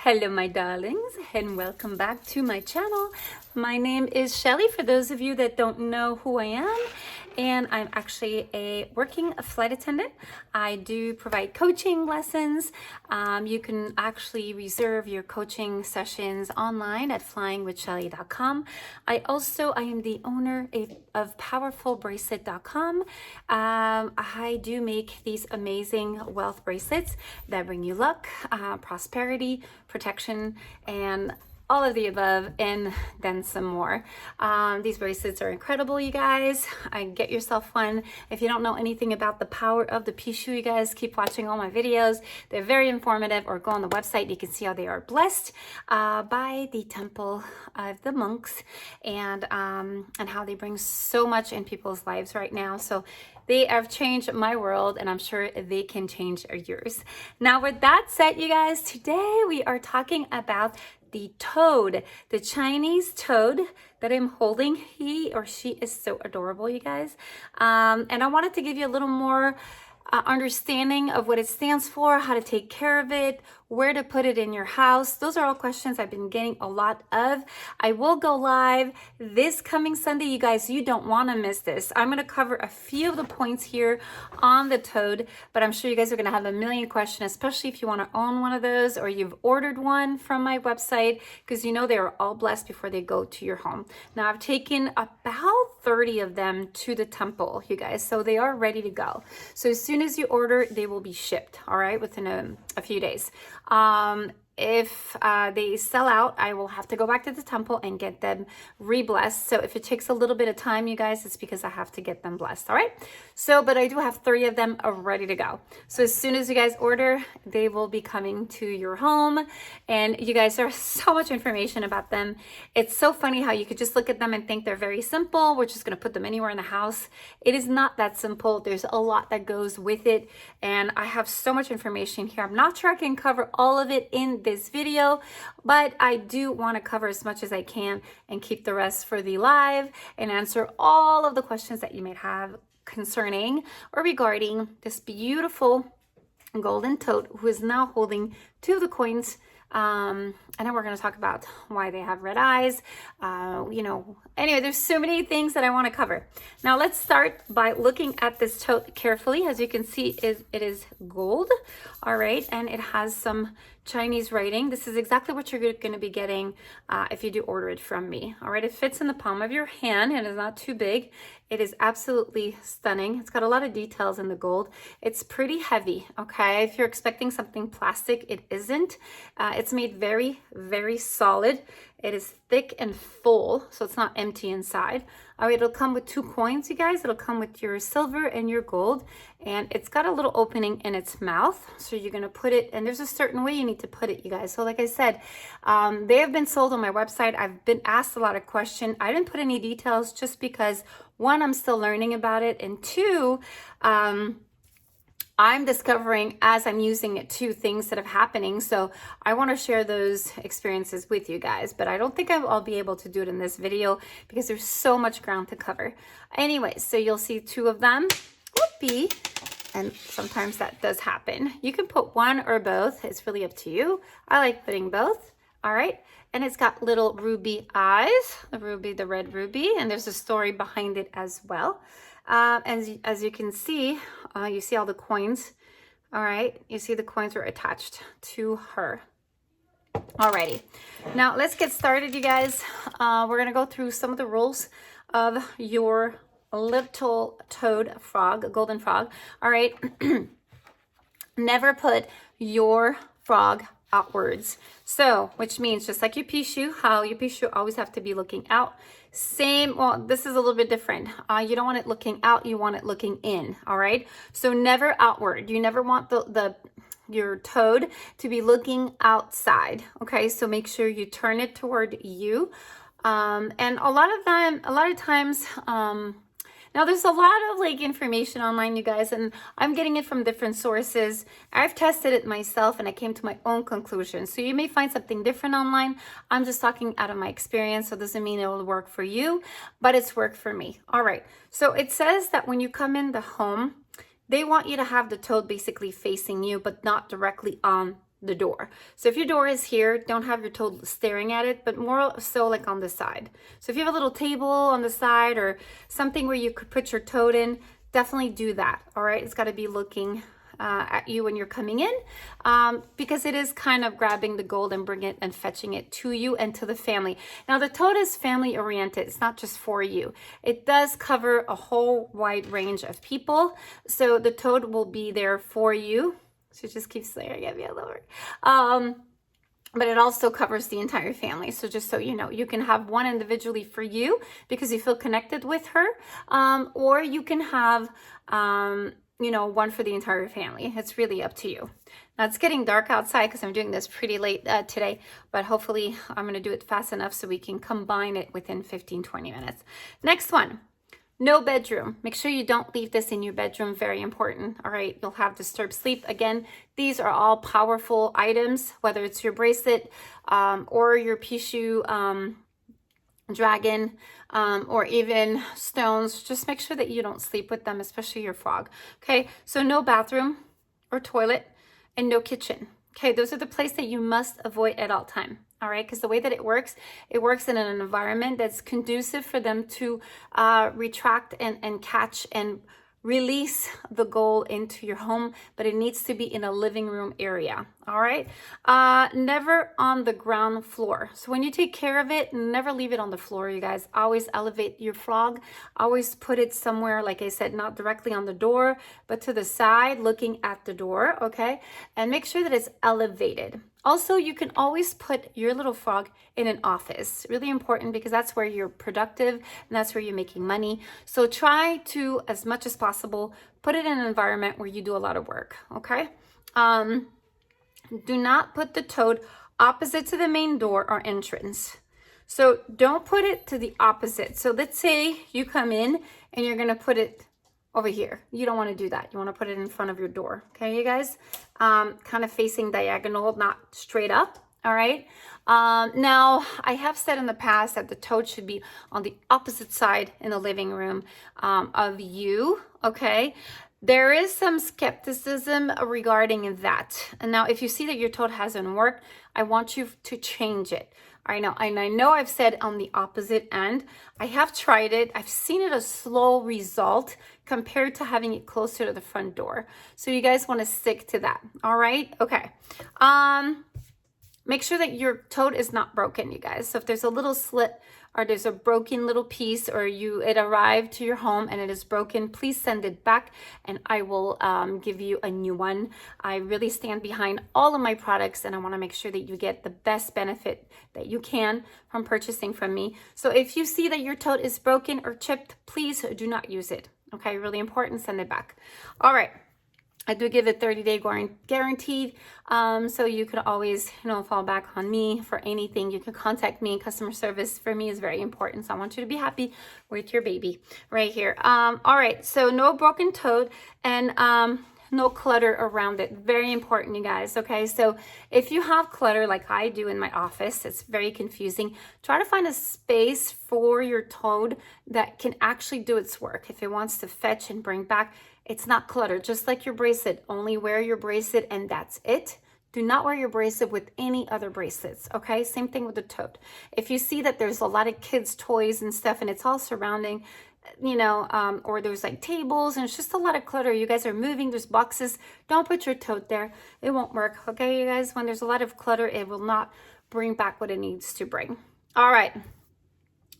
Hello my darlings and welcome back to my channel. My name is Shelly for those of you that don't know who I am, and I'm actually a working flight attendant. I do provide coaching lessons. You can actually reserve your coaching sessions online at FLYWITHSHELLY.com. I am the owner of PowerfulBracelet.com. I do make these amazing wealth bracelets that bring you luck, prosperity, protection, and all of the above, and then some more. These bracelets are incredible, you guys. Get yourself one. If you don't know anything about the power of the Pishu, you guys keep watching all my videos. They're very informative, or go on the website. You can see how they are blessed by the temple of the monks, and how they bring so much in people's lives right now. So they have changed my world, and I'm sure they can change yours. Now, with that said, you guys, today we are talking about the toad, the Chinese toad that I'm holding. He or she is so adorable, you guys. And I wanted to give you a little more understanding of what it stands for, how to take care of it, where to put it in your house. Those are all questions I've been getting a lot of. I will go live this coming Sunday, you guys. You don't want to miss this. I'm going to cover a few of the points here on the toad, but I'm sure you guys are going to have a million questions, especially if you want to own one of those or you've ordered one from my website, because you know they are all blessed before they go to your home. Now, I've taken about 30 of them to the temple, you guys, so they are ready to go. So as soon as you order, they will be shipped, all right, within a few days. If they sell out, I will have to go back to the temple and get them re-blessed. So if it takes a little bit of time, you guys, it's because I have to get them blessed, all right? So, but I do have 3 of them ready to go. So as soon as you guys order, they will be coming to your home. And you guys, there's so much information about them. It's so funny how you could just look at them and think they're very simple. We're just gonna put them anywhere in the house. It is not that simple. There's a lot that goes with it. And I have so much information here. I'm not sure I can cover all of it in this video, but I do want to cover as much as I can and keep the rest for the live and answer all of the questions that you may have concerning or regarding this beautiful golden toad who is now holding 2 of the coins. And then we're going to talk about why they have red eyes. Anyway, there's so many things that I want to cover. Now let's start by looking at this toad carefully. As you can see, it is gold. All right. And it has some Chinese writing. This is exactly what you're going to be getting if you do order it from me. All right. It fits in the palm of your hand and is not too big. It is absolutely stunning. It's got a lot of details in the gold. It's pretty heavy. Okay. If you're expecting something plastic, it isn't. It's made very, very solid. It is thick and full, so it's not empty inside. All right, it'll come with 2 coins, you guys. It'll come with your silver and your gold, and it's got a little opening in its mouth. So you're gonna put it, and there's a certain way you need to put it, you guys. So like I said, they have been sold on my website. I've been asked a lot of questions. I didn't put any details just because, 1, I'm still learning about it, and 2, I'm discovering as I'm using it too things that are happening. So I want to share those experiences with you guys, but I don't think I'll be able to do it in this video because there's so much ground to cover. Anyway, so you'll see 2 of them. Whoopee. And sometimes that does happen. You can put 1 or both. It's really up to you. I like putting both. All right. And it's got little ruby eyes, the red ruby, and there's a story behind it as well. As you can see, you see all the coins. All right, you see the coins were attached to her. Alrighty, now let's get started, you guys. We're gonna go through some of the rules of your little toad frog, golden frog. All right, never put your frog outwards. So, which means just like your Pishu, how your Pishu always have to be looking out. Same, well, this is a little bit different. You don't want it looking out, you want it looking in, all right? So never outward. You never want your toad to be looking outside, okay? So make sure you turn it toward you. And a lot of times, now there's a lot of information online, you guys, and I'm getting it from different sources. I've tested it myself and I came to my own conclusion. So you may find something different online. I'm just talking out of my experience, so it doesn't mean it will work for you, but it's worked for me. All right, so it says that when you come in the home, they want you to have the toad basically facing you, but not directly on the door. So if your door is here, don't have your toad staring at it, but more so like on the side. So if you have a little table on the side or something where you could put your toad in, definitely do that. All right, it's got to be looking at you when you're coming in, because it is kind of grabbing the gold and bringing it and fetching it to you and to the family. Now the toad is family oriented. It's not just for you. It does cover a whole wide range of people. So the toad will be there for you. She just keeps staring at me all over. But it also covers the entire family. So just so you know, you can have one individually for you because you feel connected with her, or you can have, you know, one for the entire family. It's really up to you. Now it's getting dark outside because I'm doing this pretty late today, but hopefully I'm going to do it fast enough so we can combine it within 15-20 minutes. Next one. No bedroom. Make sure you don't leave this in your bedroom. Very important. All right. You'll have disturbed sleep. Again, these are all powerful items, whether it's your bracelet or your Pishu dragon or even stones. Just make sure that you don't sleep with them, especially your frog. Okay. So no bathroom or toilet and no kitchen. Okay. Those are the places that you must avoid at all time. All right, because the way that it works in an environment that's conducive for them to retract and catch and release the gold into your home, but it needs to be in a living room area. All right, never on the ground floor. So when you take care of it, never leave it on the floor, you guys. Always elevate your frog. Always put it somewhere, like I said, not directly on the door, but to the side, looking at the door. Okay, and make sure that it's elevated. Also, you can always put your little frog in an office. Really important because that's where you're productive and that's where you're making money. So try to, as much as possible, put it in an environment where you do a lot of work, okay? Do not put the toad opposite to the main door or entrance. So don't put it to the opposite. So let's say you come in and you're gonna put it over here. You don't want to do that. You want to put it in front of your door. Okay, you guys? Kind of facing diagonal, not straight up. All right. Now, I have said in the past that the toad should be on the opposite side in the living room of you. Okay. There is some skepticism regarding that. And now, if you see that your toad hasn't worked, I want you to change it. I know, and I know I've said on the opposite end. I have tried it. I've seen it a slow result compared to having it closer to the front door. So you guys want to stick to that. All right. Okay. Make sure that your toad is not broken, you guys. So if there's a little slit or there's a broken little piece or it arrived to your home and it is broken, please send it back and I will give you a new one. I really stand behind all of my products and I want to make sure that you get the best benefit that you can from purchasing from me. So if you see that your toad is broken or chipped, please do not use it. Okay, really important, send it back. All right. I do give it 30-day guaranteed, so you could always, fall back on me for anything. You can contact me. Customer service for me is very important, so I want you to be happy with your baby right here. All right, so no broken toad and no clutter around it. Very important, you guys. Okay, so if you have clutter like I do in my office, it's very confusing. Try to find a space for your toad that can actually do its work. If it wants to fetch and bring back, it's not clutter, just like your bracelet. Only wear your bracelet and that's it. Do not wear your bracelet with any other bracelets, okay? Same thing with the toad. If you see that there's a lot of kids' toys and stuff and it's all surrounding, or there's like tables and it's just a lot of clutter. You guys are moving, there's boxes. Don't put your toad there. It won't work, okay, you guys? When there's a lot of clutter, it will not bring back what it needs to bring. All right.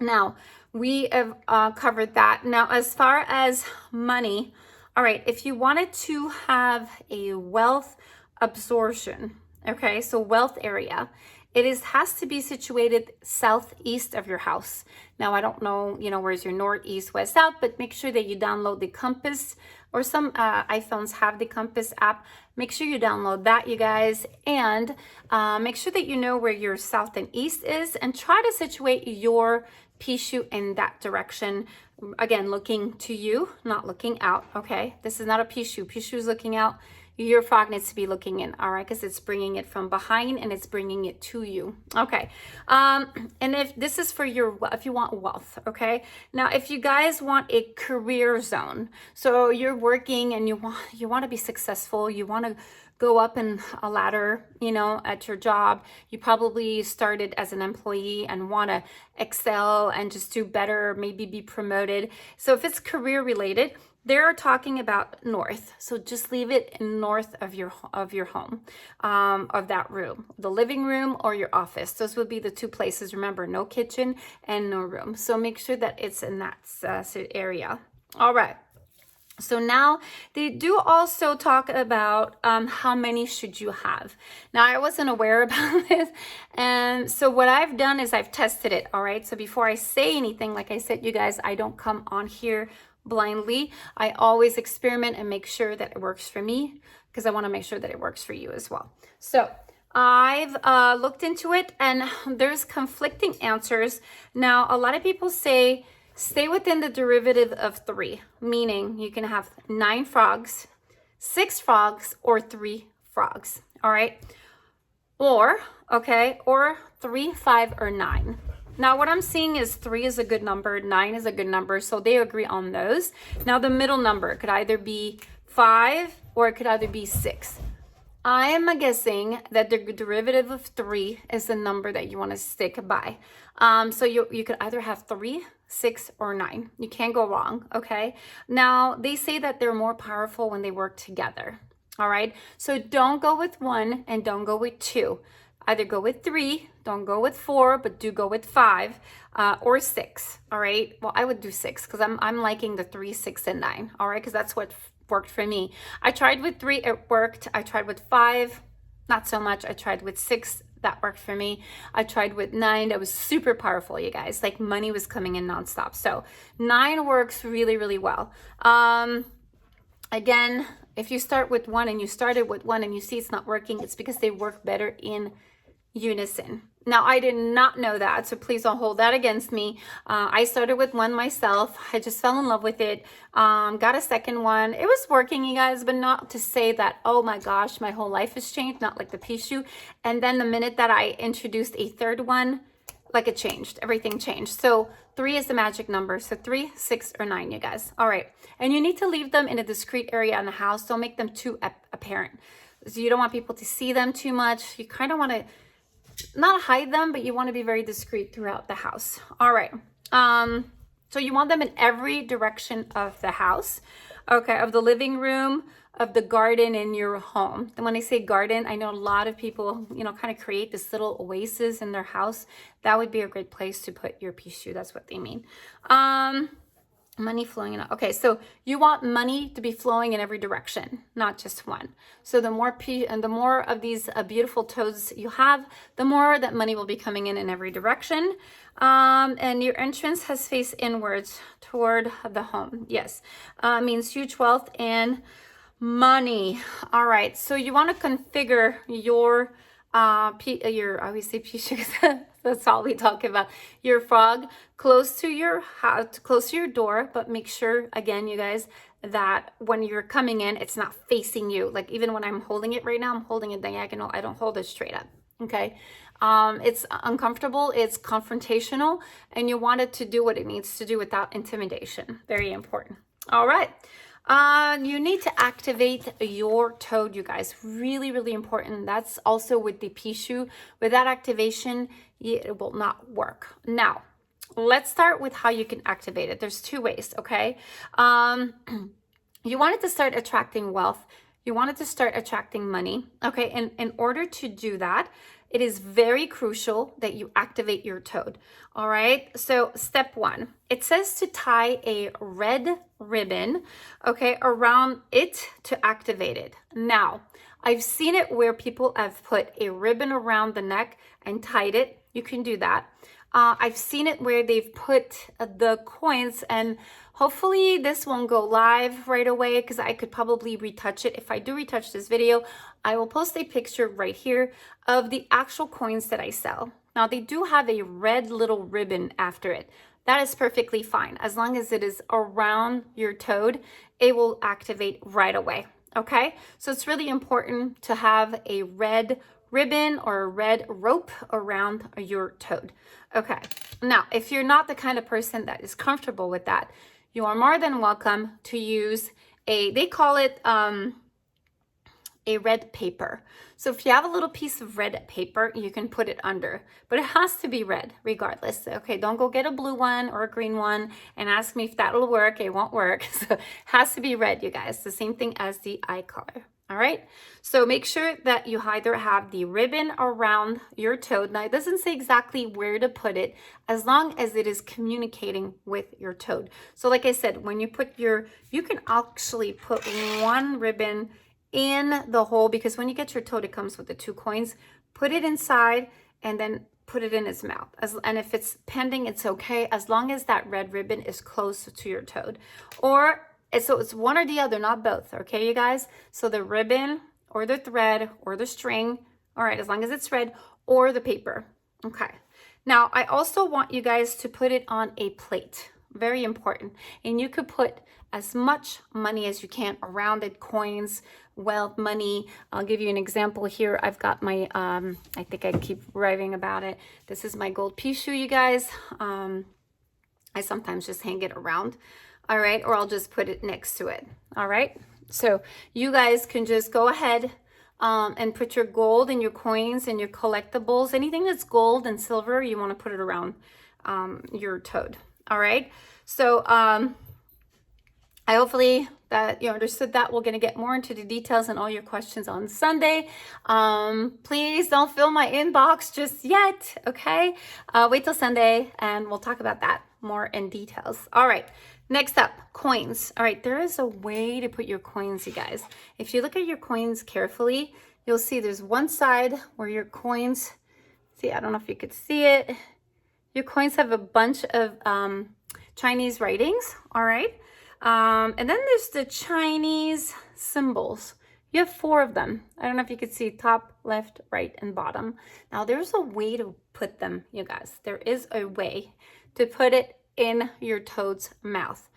Now, we have covered that. Now, as far as money, all right, if you wanted to have a wealth absorption, okay, so wealth area, it has to be situated southeast of your house. Now, I don't know, where's your north, east, west, south, but make sure that you download the compass, or some iPhones have the compass app. Make sure you download that, you guys, and make sure that you know where your south and east is, and try to situate your Pishu in that direction. Again, looking to you, not looking out, okay? This is not a Pishu. Pishu is looking out. Your frog needs to be looking in, all right? Because it's bringing it from behind and it's bringing it to you, okay? And if this is for if you want wealth, okay? Now, if you guys want a career zone, so you're working and you want to be successful, you want to go up in a ladder, you know, at your job. You probably started as an employee and want to excel and just do better, maybe be promoted. So if it's career related, they're talking about north. So just leave it in north of your home, of that room, the living room or your office. Those would be the two places. Remember, no kitchen and no room. So make sure that it's in that area. All right. So now they do also talk about how many should you have. Now I wasn't aware about this, and so what I've done is I've tested it. All right, so before I say anything, like I said, you guys, I don't come on here blindly. I always experiment and make sure that it works for me, because I want to make sure that it works for you as well. So I've looked into it, and there's conflicting answers. Now a lot of people say stay within the derivative of 3, meaning you can have 9 frogs, 6 frogs, or 3 frogs. All right. Or 3, 5, or 9. Now what I'm seeing is 3 is a good number, 9 is a good number. So they agree on those. Now the middle number could either be 5 or it could either be 6. I am guessing that the derivative of 3 is the number that you want to stick by. So you could either have 3, 6, or 9. You can't go wrong, okay? Now, they say that they're more powerful when they work together, all right? So don't go with 1 and don't go with 2. Either go with 3, don't go with 4, but do go with 5, or 6, all right? Well, I would do 6 because I'm liking the 3, 6, and 9, all right? Because that's what worked for me. I tried with 3, it worked. I tried with 5, not so much. I tried with 6, that worked for me. I tried with 9, that was super powerful, you guys. Like money was coming in nonstop. So 9 works really, really well. Again, if you start with 1 and you started with 1 and you see it's not working, it's because they work better in unison. Now, I did not know that, so please don't hold that against me. I started with 1 myself. I just fell in love with it. Got a second one. It was working, you guys, but not to say that, oh my gosh, my whole life has changed, not like the pea shoe. And then the minute that I introduced a third one, like it changed. Everything changed. So 3 is the magic number. So 3, 6, or 9, you guys. All right. And you need to leave them in a discreet area in the house. Don't make them too apparent. So you don't want people to see them too much. You kind of want to not hide them, but you want to be very discreet throughout the house. All right. So you want them in every direction of the house, okay, of the living room, of the garden in your home. And when I say garden, I know a lot of people, you know, kind of create this little oasis in their house. That would be a great place to put your pea shoe. That's what they mean. Money flowing in. Okay, so you want money to be flowing in every direction, not just one. So the more of these beautiful toads you have, the more that money will be coming in every direction. And your entrance has faced inwards toward the home. Yes, means huge wealth and money. All right, so you want to configure your obviously pea shoe. That's all we talk about. Your frog close to your house, close to your door, but make sure, again, you guys, that when you're coming in, it's not facing you. Like even when I'm holding it right now, I'm holding it diagonal. I don't hold it straight up. Okay. It's uncomfortable. It's confrontational, and you want it to do what it needs to do without intimidation. Very important. All right. You need to activate your toad, you guys. Really, really important. That's also with the pea shoe. Without activation, it will not work. Now, let's start with how you can activate it. There's 2 ways, okay? You want it to start attracting wealth. You want it to start attracting money, okay? And in order to do that, it is very crucial that you activate your toad. All right. So step 1, it says to tie a red ribbon, okay, around it to activate it. Now, I've seen it where people have put a ribbon around the neck and tied it. You can do that. I've seen it where they've put the coins, and hopefully this won't go live right away because I could probably retouch it. If I do retouch this video, I will post a picture right here of the actual coins that I sell. Now, they do have a red little ribbon after it. That is perfectly fine. As long as it is around your toad, it will activate right away. Okay, so it's really important to have a red ribbon or a red rope around your toad. Okay, now if you're not the kind of person that is comfortable with that, you are more than welcome to use they call it a red paper. So if you have a little piece of red paper, you can put it under, but it has to be red regardless. Okay, don't go get a blue one or a green one and ask me if that'll work. It won't work. So it has to be red, you guys. The same thing as the eye color. All right, so make sure that you either have the ribbon around your toad. Now, it doesn't say exactly where to put it as long as it is communicating with your toad. So like I said, when you put you can actually put one ribbon in the hole, because when you get your toad, it comes with the 2 coins. Put it inside and then put it in its mouth. And if it's pending, it's okay, as long as that red ribbon is close to your toad. So it's one or the other, not both, okay, you guys? So the ribbon or the thread or the string, all right, as long as it's red, or the paper, okay. Now, I also want you guys to put it on a plate, very important. And you could put as much money as you can around it, coins, wealth, money. I'll give you an example here. I've got my, I think I keep raving about it. This is my gold pea shoe, you guys. I sometimes just hang it around. All right, or I'll just put it next to it. All right, so you guys can just go ahead and put your gold and your coins and your collectibles, anything that's gold and silver, you want to put it around your toad. All right, so I hopefully that you understood that. We're going to get more into the details and all your questions on Sunday. Please don't fill my inbox just yet, okay? Wait till Sunday and we'll talk about that more in details. All right. Next up, coins. All right, there is a way to put your coins, you guys. If you look at your coins carefully, you'll see there's one side where your coins, see, I don't know if you could see it. Your coins have a bunch of Chinese writings, all right? And then there's the Chinese symbols. You have 4 of them. I don't know if you could see top, left, right, and bottom. Now, there's a way to put them, you guys. There is a way to put it in your toad's mouth.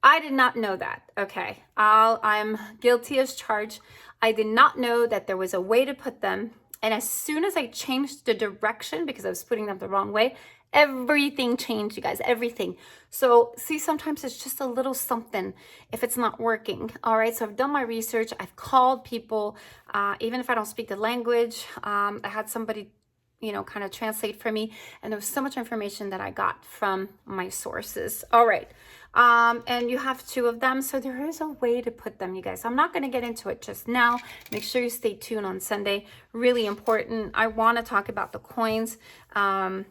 I did not know that, okay? I'm guilty as charged. I did not know that there was a way to put them. And as soon as I changed the direction, because I was putting them the wrong way, everything changed, you guys, everything. So see, sometimes it's just a little something if it's not working. All right, so I've done my research. I've called people, even if I don't speak the language. I had somebody kind of translate for me. And there was so much information that I got from my sources. All right. And you have 2 of them. So there is a way to put them, you guys. I'm not going to get into it just now. Make sure you stay tuned on Sunday. Really important. I want to talk about the coins. And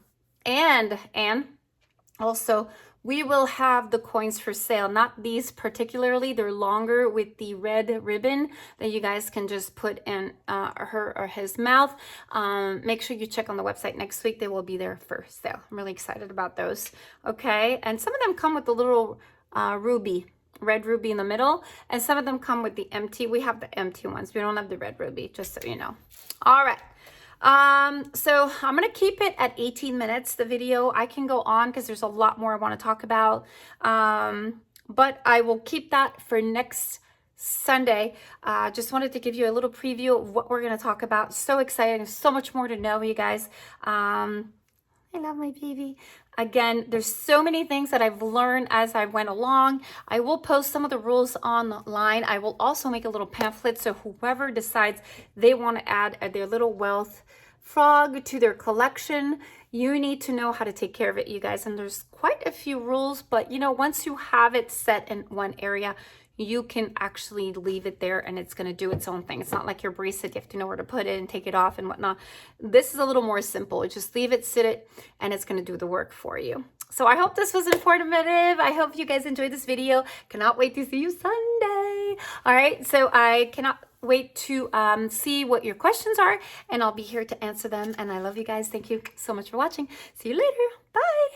also, we will have the coins for sale, not these particularly. They're longer with the red ribbon that you guys can just put in her or his mouth. Make sure you check on the website next week. They will be there for sale. I'm really excited about those. Okay, and some of them come with a little red ruby in the middle, and some of them come with the empty. We have the empty ones. We don't have the red ruby, just so you know. All right. So I'm going to keep it at 18 minutes, the video. I can go on because there's a lot more I want to talk about. But I will keep that for next Sunday. Just wanted to give you a little preview of what we're going to talk about. So exciting. There's so much more to know, you guys. I love my baby. Again, there's so many things that I've learned as I went along. I will post some of the rules online. I will also make a little pamphlet, so whoever decides they want to add their little wealth frog to their collection, you need to know how to take care of it, you guys. And there's quite a few rules, but once you have it set in one area, you can actually leave it there and it's going to do its own thing. It's not like your bracelet, you have to know where to put it and take it off and whatnot. This is a little more simple. Just leave it, sit it, and it's going to do the work for you. So I hope this was informative. I hope you guys enjoyed this video. Cannot wait to see you Sunday. All right, so I cannot wait to see what your questions are, and I'll be here to answer them. And I love you guys. Thank you so much for watching. See you later. Bye.